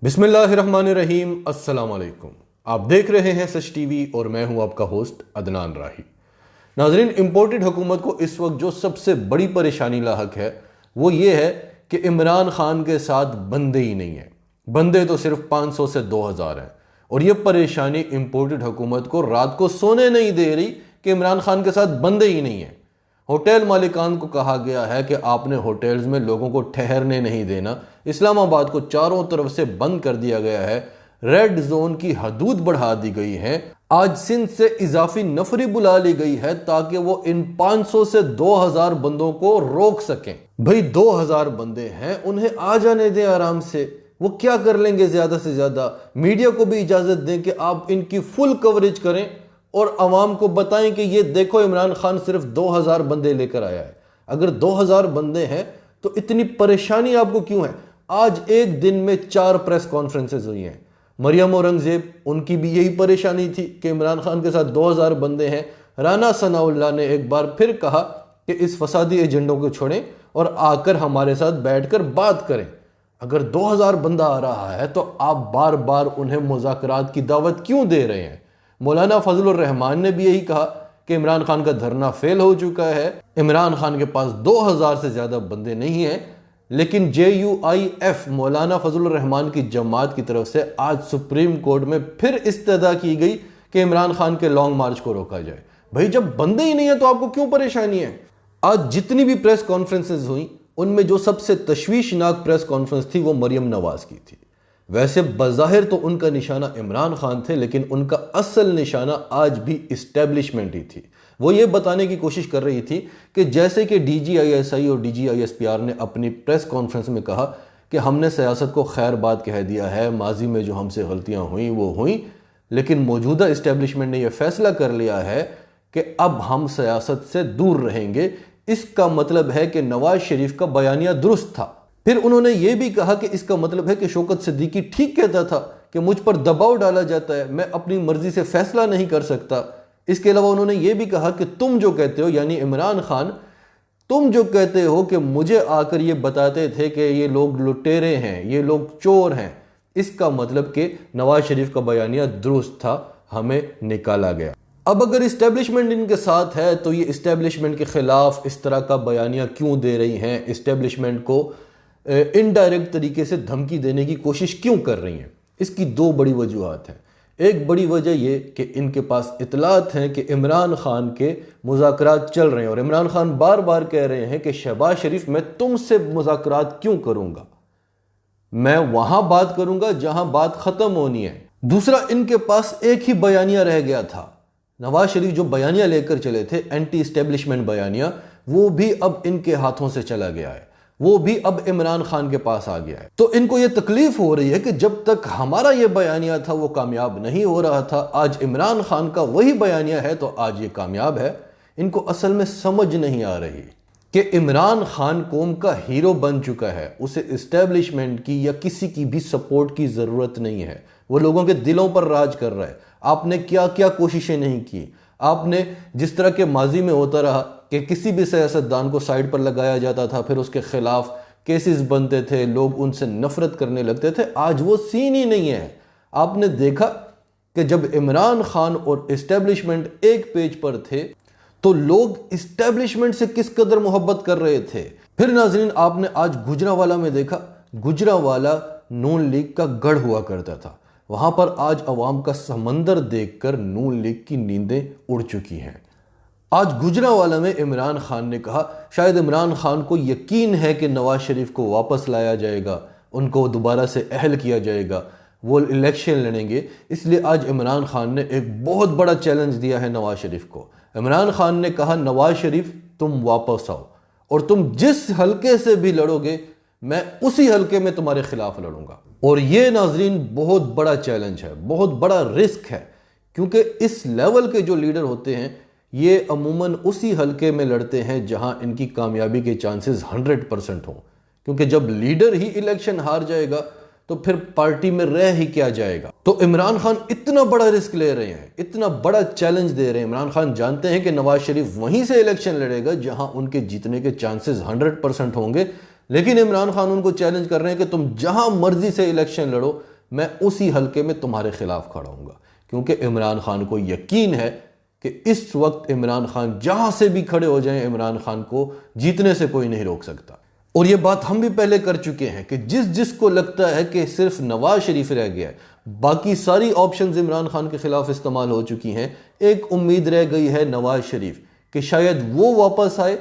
بسم اللہ الرحمن الرحیم۔ السلام علیکم، آپ دیکھ رہے ہیں سچ ٹی وی اور میں ہوں آپ کا ہوسٹ عدنان راہی۔ ناظرین، امپورٹڈ حکومت کو اس وقت جو سب سے بڑی پریشانی لاحق ہے وہ یہ ہے کہ عمران خان کے ساتھ بندے ہی نہیں ہیں۔ بندے تو صرف 500 سے 2000 ہیں، اور یہ پریشانی امپورٹڈ حکومت کو رات کو سونے نہیں دے رہی کہ عمران خان کے ساتھ بندے ہی نہیں ہیں۔ ہوٹل مالکان کو کہا گیا ہے کہ آپ نے ہوٹلز میں لوگوں کو ٹھہرنے نہیں دینا۔ اسلام آباد کو چاروں طرف سے بند کر دیا گیا ہے، ریڈ زون کی حدود بڑھا دی گئی ہیں۔ آج سندھ سے اضافی نفری بلا لی گئی ہے تاکہ وہ ان 500 سے 2000 بندوں کو روک سکیں۔ بھئی 2000 بندے ہیں، انہیں آ جانے دیں آرام سے، وہ کیا کر لیں گے زیادہ سے زیادہ۔ میڈیا کو بھی اجازت دیں کہ آپ ان کی فل کوریج کریں اور عوام کو بتائیں کہ یہ دیکھو عمران خان صرف 2000 بندے لے کر آیا ہے۔ اگر 2000 بندے ہیں تو اتنی پریشانی آپ کو کیوں ہے؟ آج ایک دن میں 4 پریس کانفرنسز ہوئی ہیں۔ مریم اورنگزیب، ان کی بھی یہی پریشانی تھی کہ عمران خان کے ساتھ 2000 بندے ہیں۔ رانا ثناءاللہ نے ایک بار پھر کہا کہ اس فسادی ایجنڈوں کو چھوڑیں اور آ کر ہمارے ساتھ بیٹھ کر بات کریں۔ اگر 2000 بندہ آ رہا ہے تو آپ بار بار انہیں مذاکرات کی دعوت کیوں دے رہے ہیں؟ مولانا فضل الرحمان نے بھی یہی کہا کہ عمران خان کا دھرنا فیل ہو چکا ہے، عمران خان کے پاس 2000 سے زیادہ بندے نہیں ہیں۔ لیکن JUIF مولانا فضل الرحمان کی جماعت کی طرف سے آج سپریم کورٹ میں پھر استدعا کی گئی کہ عمران خان کے لانگ مارچ کو روکا جائے۔ بھائی جب بندے ہی نہیں ہیں تو آپ کو کیوں پریشانی ہے؟ آج جتنی بھی پریس کانفرنسز ہوئیں ان میں جو سب سے تشویشناک پریس کانفرنس تھی وہ مریم نواز کی تھی۔ ویسے بظاہر تو ان کا نشانہ عمران خان تھے، لیکن ان کا اصل نشانہ آج بھی اسٹیبلشمنٹ ہی تھی۔ وہ یہ بتانے کی کوشش کر رہی تھی کہ جیسے کہ DGISI اور DGISPR نے اپنی پریس کانفرنس میں کہا کہ ہم نے سیاست کو خیر بات کہہ دیا ہے، ماضی میں جو ہم سے غلطیاں ہوئیں وہ ہوئیں، لیکن موجودہ اسٹیبلشمنٹ نے یہ فیصلہ کر لیا ہے کہ اب ہم سیاست سے دور رہیں گے۔ اس کا مطلب ہے کہ نواز شریف کا بیانیہ درست تھا۔ پھر انہوں نے یہ بھی کہا کہ اس کا مطلب ہے کہ شوکت صدیقی ٹھیک کہتا تھا کہ مجھ پر دباؤ ڈالا جاتا ہے، میں اپنی مرضی سے فیصلہ نہیں کر سکتا۔ اس کے علاوہ انہوں نے یہ بھی کہا کہ تم جو کہتے ہو، یعنی عمران خان، تم جو کہتے ہو کہ مجھے آ کر یہ بتاتے تھے کہ یہ لوگ لٹیرے ہیں، یہ لوگ چور ہیں، اس کا مطلب کہ نواز شریف کا بیانیہ درست تھا، ہمیں نکالا گیا۔ اب اگر اسٹیبلشمنٹ ان کے ساتھ ہے تو یہ اسٹیبلشمنٹ کے خلاف اس طرح کا بیانیہ کیوں دے رہی ہیں؟ اسٹیبلشمنٹ کو انڈائریکٹ طریقے سے دھمکی دینے کی کوشش کیوں کر رہی ہیں؟ اس کی 2 بڑی وجوہات ہیں۔ ایک بڑی وجہ یہ کہ ان کے پاس اطلاعات ہیں کہ عمران خان کے مذاکرات چل رہے ہیں، اور عمران خان بار بار کہہ رہے ہیں کہ شہباز شریف میں تم سے مذاکرات کیوں کروں گا، میں وہاں بات کروں گا جہاں بات ختم ہونی ہے۔ دوسرا، ان کے پاس ایک ہی بیانیہ رہ گیا تھا۔ نواز شریف جو بیانیہ لے کر چلے تھے، اینٹی اسٹیبلشمنٹ بیانیہ، وہ بھی اب ان کے ہاتھوں سے چلا گیا ہے، وہ بھی اب عمران خان کے پاس آ گیا ہے۔ تو ان کو یہ تکلیف ہو رہی ہے کہ جب تک ہمارا یہ بیانیہ تھا وہ کامیاب نہیں ہو رہا تھا، آج عمران خان کا وہی بیانیہ ہے تو آج یہ کامیاب ہے۔ ان کو اصل میں سمجھ نہیں آ رہی کہ عمران خان قوم کا ہیرو بن چکا ہے، اسے اسٹیبلشمنٹ کی یا کسی کی بھی سپورٹ کی ضرورت نہیں ہے، وہ لوگوں کے دلوں پر راج کر رہا ہے۔ آپ نے کیا کیا کوششیں نہیں کی، آپ نے جس طرح کے ماضی میں ہوتا رہا کہ کسی بھی سیاستدان کو سائیڈ پر لگایا جاتا تھا، پھر اس کے خلاف کیسز بنتے تھے، لوگ ان سے نفرت کرنے لگتے تھے، آج وہ سین ہی نہیں ہے۔ آپ نے دیکھا کہ جب عمران خان اور اسٹیبلشمنٹ ایک پیج پر تھے تو لوگ اسٹیبلشمنٹ سے کس قدر محبت کر رہے تھے۔ پھر ناظرین، آپ نے آج گجرانوالہ میں دیکھا، گجرانوالہ نون لیگ کا گڑھ ہوا کرتا تھا، وہاں پر آج عوام کا سمندر دیکھ کر نون لیگ کی نیندیں اڑ چکی ہیں۔ آج گجرانوالہ میں عمران خان نے کہا شاید عمران خان کو یقین ہے کہ نواز شریف کو واپس لایا جائے گا، ان کو دوبارہ سے اہل کیا جائے گا، وہ الیکشن لڑیں گے۔ اس لیے آج عمران خان نے ایک بہت بڑا چیلنج دیا ہے نواز شریف کو۔ عمران خان نے کہا نواز شریف تم واپس آؤ، اور تم جس حلقے سے بھی لڑو گے میں اسی حلقے میں تمہارے خلاف لڑوں گا۔ اور یہ ناظرین بہت بڑا چیلنج ہے، بہت بڑا رسک ہے، کیونکہ اس لیول کے جو لیڈر ہوتے ہیں یہ عموماً اسی حلقے میں لڑتے ہیں جہاں ان کی کامیابی کے چانسز 100% ہوں، کیونکہ جب لیڈر ہی الیکشن ہار جائے گا تو پھر پارٹی میں رہ ہی کیا جائے گا۔ تو عمران خان اتنا بڑا رسک لے رہے ہیں، اتنا بڑا چیلنج دے رہے ہیں۔ عمران خان جانتے ہیں کہ نواز شریف وہیں سے الیکشن لڑے گا جہاں ان کے جیتنے کے چانسز 100% ہوں گے، لیکن عمران خان ان کو چیلنج کر رہے ہیں کہ تم جہاں مرضی سے الیکشن لڑو، میں اسی حلقے میں تمہارے خلاف کھڑا ہوں گا، کیونکہ عمران خان کو یقین ہے کہ اس وقت عمران خان جہاں سے بھی کھڑے ہو جائیں عمران خان کو جیتنے سے کوئی نہیں روک سکتا۔ اور یہ بات ہم بھی پہلے کر چکے ہیں کہ جس کو لگتا ہے کہ صرف نواز شریف رہ گیا ہے، باقی ساری آپشنز عمران خان کے خلاف استعمال ہو چکی ہیں، ایک امید رہ گئی ہے نواز شریف کہ شاید وہ واپس آئے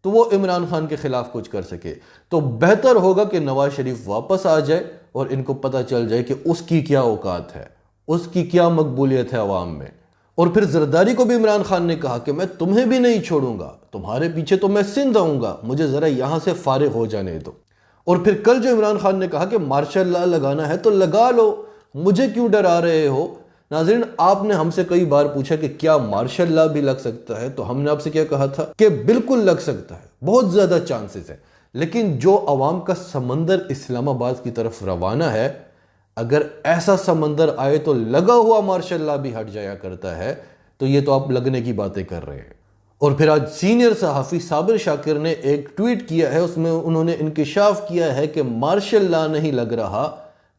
تو وہ عمران خان کے خلاف کچھ کر سکے۔ تو بہتر ہوگا کہ نواز شریف واپس آ جائے اور ان کو پتہ چل جائے کہ اس کی کیا اوقات ہے، اس کی کیا مقبولیت ہے عوام میں۔ اور پھر زرداری کو بھی عمران خان نے کہا کہ میں تمہیں بھی نہیں چھوڑوں گا، تمہارے پیچھے تو میں سندھ آؤں گا، مجھے ذرا یہاں سے فارغ ہو جانے دو۔ اور پھر کل جو عمران خان نے کہا کہ مارشل لا لگانا ہے تو لگا لو، مجھے کیوں ڈرا رہے ہو؟ ناظرین، آپ نے ہم سے کئی بار پوچھا کہ کیا مارشل لا بھی لگ سکتا ہے، تو ہم نے آپ سے کیا کہا تھا کہ بالکل لگ سکتا ہے، بہت زیادہ چانسز ہے۔ لیکن جو عوام کا سمندر اسلام آباد کی طرف روانہ ہے، اگر ایسا سمندر آئے تو لگا ہوا مارشل لا بھی ہٹ جایا کرتا ہے، تو یہ تو آپ لگنے کی باتیں کر رہے ہیں۔ اور پھر آج سینئر صحافی صابر شاکر نے ایک ٹویٹ کیا ہے، اس میں انہوں نے انکشاف کیا ہے کہ مارشل لا نہیں لگ رہا،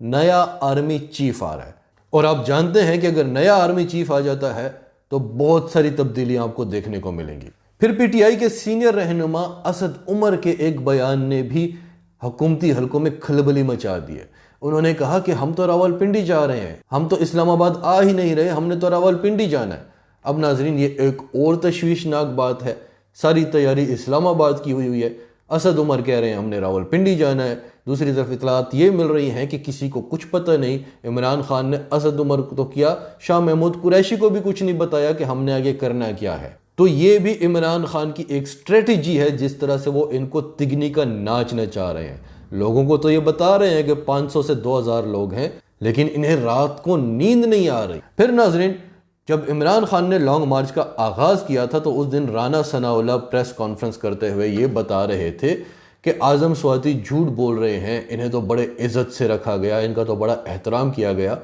نیا آرمی چیف آ رہا ہے۔ اور آپ جانتے ہیں کہ اگر نیا آرمی چیف آ جاتا ہے تو بہت ساری تبدیلیاں آپ کو دیکھنے کو ملیں گی۔ پھر پی ٹی آئی کے سینئر رہنما اسد عمر کے ایک بیان نے بھی حکومتی حلقوں میں کھلبلی مچا دی ہے۔ انہوں نے کہا کہ ہم تو راولپنڈی جا رہے ہیں، ہم تو اسلام آباد آ ہی نہیں رہے، ہم نے تو راولپنڈی جانا ہے۔ اب ناظرین، یہ ایک اور تشویشناک بات ہے، ساری تیاری اسلام آباد کی ہوئی ہے، اسد عمر کہہ رہے ہیں ہم نے راولپنڈی جانا ہے۔ دوسری طرف اطلاعات یہ مل رہی ہیں کہ کسی کو کچھ پتہ نہیں، عمران خان نے اسد عمر کو تو کیا، شاہ محمود قریشی کو بھی کچھ نہیں بتایا کہ ہم نے آگے کرنا کیا ہے۔ تو یہ بھی عمران خان کی ایک سٹریٹجی ہے، جس طرح سے وہ ان کو تگنی کا ناچ نچا رہے ہیں۔ لوگوں کو تو یہ بتا رہے ہیں کہ 500 سے 2000 لوگ ہیں، لیکن انہیں رات کو نیند نہیں آ رہی۔ پھر ناظرین، جب عمران خان نے لانگ مارچ کا آغاز کیا تھا تو اس دن رانا ثناءاللہ پریس کانفرنس کرتے ہوئے یہ بتا رہے تھے کہ اعظم سواتی جھوٹ بول رہے ہیں، انہیں تو بڑے عزت سے رکھا گیا، ان کا تو بڑا احترام کیا گیا۔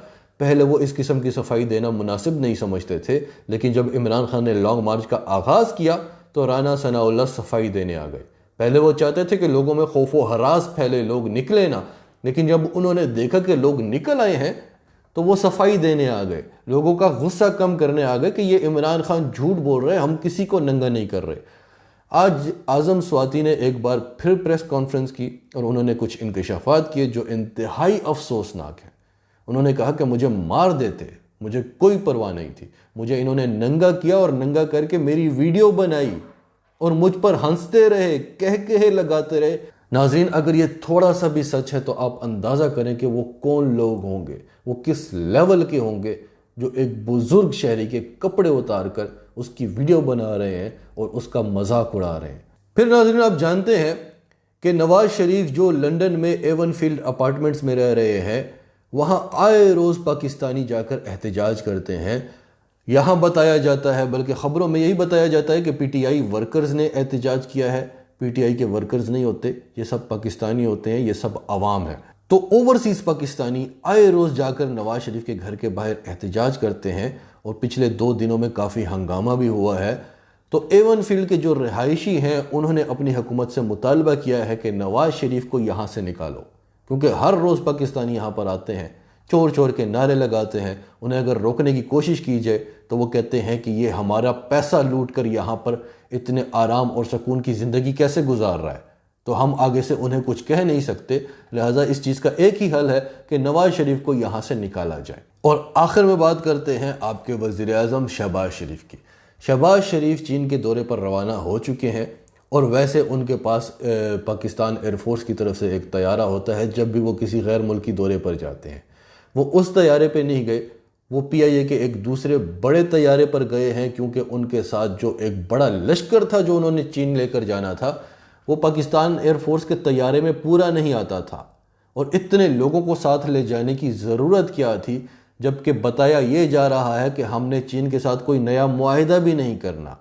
پہلے وہ اس قسم کی صفائی دینا مناسب نہیں سمجھتے تھے، لیکن جب عمران خان نے لانگ مارچ کا آغاز کیا تو رانا ثناءاللہ صفائی دینے آ گئے۔ پہلے وہ چاہتے تھے کہ لوگوں میں خوف و ہراس پھیلے، لوگ نکلے نہ، لیکن جب انہوں نے دیکھا کہ لوگ نکل آئے ہیں تو وہ صفائی دینے آ گئے، لوگوں کا غصہ کم کرنے آ گئے کہ یہ عمران خان جھوٹ بول رہے ہیں، ہم کسی کو ننگا نہیں کر رہے۔ آج اعظم سواتی نے ایک بار پھر پریس کانفرنس کی اور انہوں نے کچھ انکشافات کیے جو انتہائی افسوسناک ہیں۔ انہوں نے کہا کہ مجھے مار دیتے، مجھے کوئی پرواہ نہیں تھی، مجھے انہوں نے ننگا کیا اور ننگا کر کے میری ویڈیو بنائی اور مجھ پر ہنستے رہے، کہے لگاتے رہے۔ ناظرین، اگر یہ تھوڑا سا بھی سچ ہے تو آپ اندازہ کریں کہ وہ کون لوگ ہوں گے، وہ کس لیول کے ہوں گے جو ایک بزرگ شہری کے کپڑے اتار کر اس کی ویڈیو بنا رہے ہیں اور اس کا مذاق اڑا رہے ہیں۔ پھر ناظرین، آپ جانتے ہیں کہ نواز شریف جو لندن میں ایون فیلڈ اپارٹمنٹس میں رہ رہے ہیں، وہاں آئے روز پاکستانی جا کر احتجاج کرتے ہیں۔ یہاں بتایا جاتا ہے، بلکہ خبروں میں یہی بتایا جاتا ہے کہ پی ٹی آئی ورکرز نے احتجاج کیا ہے۔ پی ٹی آئی کے ورکرز نہیں ہوتے، یہ سب پاکستانی ہوتے ہیں، یہ سب عوام ہیں۔ تو اوورسیز پاکستانی آئے روز جا کر نواز شریف کے گھر کے باہر احتجاج کرتے ہیں، اور پچھلے 2 دنوں میں کافی ہنگامہ بھی ہوا ہے۔ تو ایون فیلڈ کے جو رہائشی ہیں، انہوں نے اپنی حکومت سے مطالبہ کیا ہے کہ نواز شریف کو یہاں سے نکالو، کیونکہ ہر روز پاکستانی یہاں پر آتے ہیں، چور کے نعرے لگاتے ہیں۔ انہیں اگر روکنے کی کوشش کی جائے تو وہ کہتے ہیں کہ یہ ہمارا پیسہ لوٹ کر یہاں پر اتنے آرام اور سکون کی زندگی کیسے گزار رہا ہے، تو ہم آگے سے انہیں کچھ کہہ نہیں سکتے۔ لہٰذا اس چیز کا ایک ہی حل ہے کہ نواز شریف کو یہاں سے نکالا جائے۔ اور آخر میں بات کرتے ہیں آپ کے وزیر اعظم شہباز شریف کی۔ شہباز شریف چین کے دورے پر روانہ ہو چکے ہیں، اور ویسے ان کے پاس پاکستان ایئر فورس کی طرف سے ایک طیارہ ہوتا ہے جب بھی وہ کسی غیر ملکی دورے پر جاتے ہیں۔ وہ اس طیارے پہ نہیں گئے، وہ پی آئی اے کے ایک دوسرے بڑے طیارے پر گئے ہیں، کیونکہ ان کے ساتھ جو ایک بڑا لشکر تھا جو انہوں نے چین لے کر جانا تھا، وہ پاکستان ایئر فورس کے طیارے میں پورا نہیں آتا تھا۔ اور اتنے لوگوں کو ساتھ لے جانے کی ضرورت کیا تھی، جبکہ بتایا یہ جا رہا ہے کہ ہم نے چین کے ساتھ کوئی نیا معاہدہ بھی نہیں کرنا۔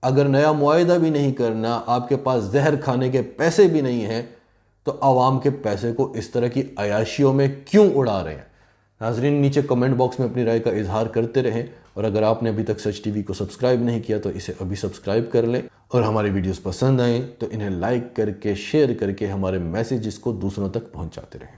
اگر نیا معاہدہ بھی نہیں کرنا، آپ کے پاس زہر کھانے کے پیسے بھی نہیں ہیں، تو عوام کے پیسے کو اس طرح کی عیاشیوں میں کیوں اڑا رہے ہیں؟ ناظرین، نیچے کمنٹ باکس میں اپنی رائے کا اظہار کرتے رہیں، اور اگر آپ نے ابھی تک سچ ٹی وی کو سبسکرائب نہیں کیا تو اسے ابھی سبسکرائب کر لیں، اور ہماری ویڈیوز پسند آئیں تو انہیں لائک کر کے، شیئر کر کے ہمارے میسیجز کو دوسروں تک پہنچاتے رہیں۔